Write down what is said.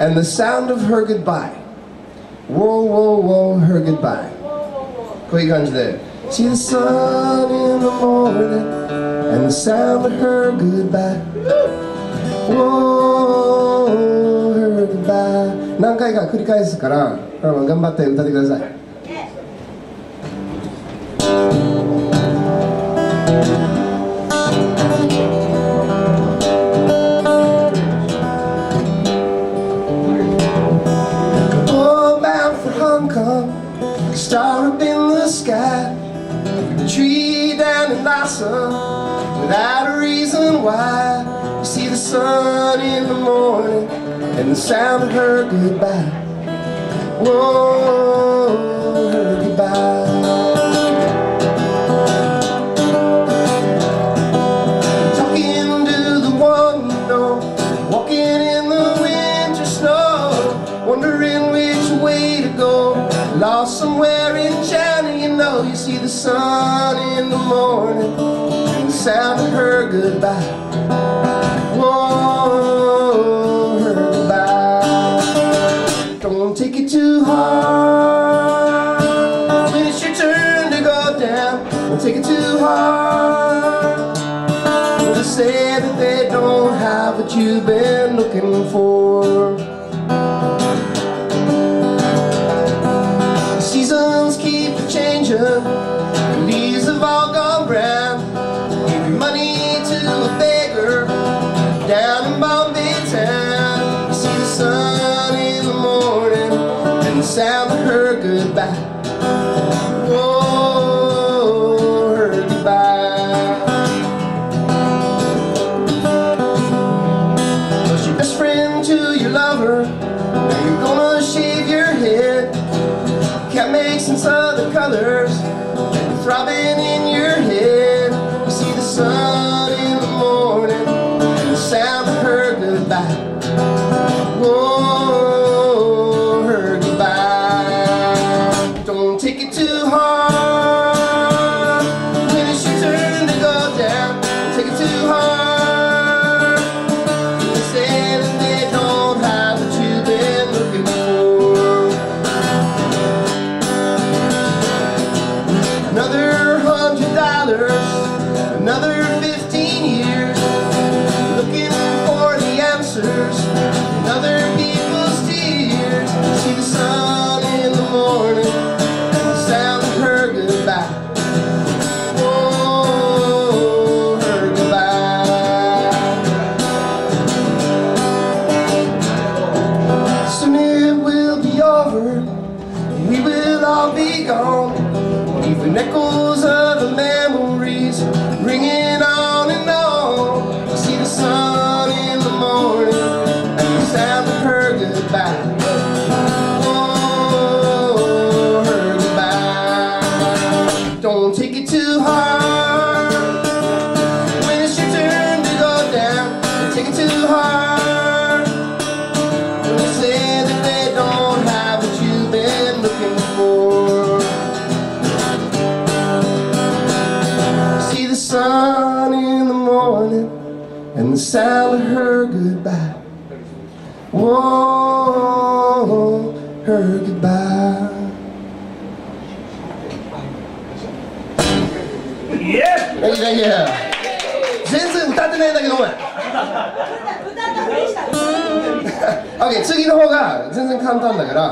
and the sound of her goodbye. Whoa, whoa, whoa, her goodbye. こういう感じで See the sun in the morning and the sound of her goodbye. Whoa, her goodbye. 何回か繰り返すから頑張って歌ってください。Star up in the sky, a tree down in Lhasa, without a reason why. You see the sun in the morning and the sound of her goodbye. Whoa, her goodbye. Talking to the one you know, walking in the winter snow, wondering which way to go. Lost somewhere in China, you know. You see the sun in the morning and the sound of her goodbye. Whoa, her goodbye. Don't take it too hard when it's your turn to go down. Don't take it too hard when they say that they don't have what you've been looking for. Seasons keep changing, the leaves have all gone brown. Give your money to a beggar down in Bombay town. You see the sun in the morning and the sound of her goodbye. Whoa, her goodbye. Was your best friend to your lover, now you're gonna shave your head. Can't make sense of the colors throbbing in your head. You see the sun in the morning and the sound of her goodbye. Whoa, her goodbye. Don't take it too hard when it's your turn to go down. Don't take it too hard when they say that they don't have what you've been looking for. Another $100, another 15 years, looking for the answers, another people's tears. See the sun in the morning and the sound of her goodbye. Whoa, her goodbye. Soon it will be over, and we will all be gone. Leaving echoes of the memories ringing on and on. You see the sun in the morning and the sound of her goodbye. Oh, her goodbye. Don't take it too hard when it's your turn to go down. Don't take it too hard when they say that they don't have what you've been looking for. The sun in the morning and the sound of her goodbye. Whoa, her goodbye. Yeah! いや全然歌ってないんだけどお前OK 次の方が全然簡単だから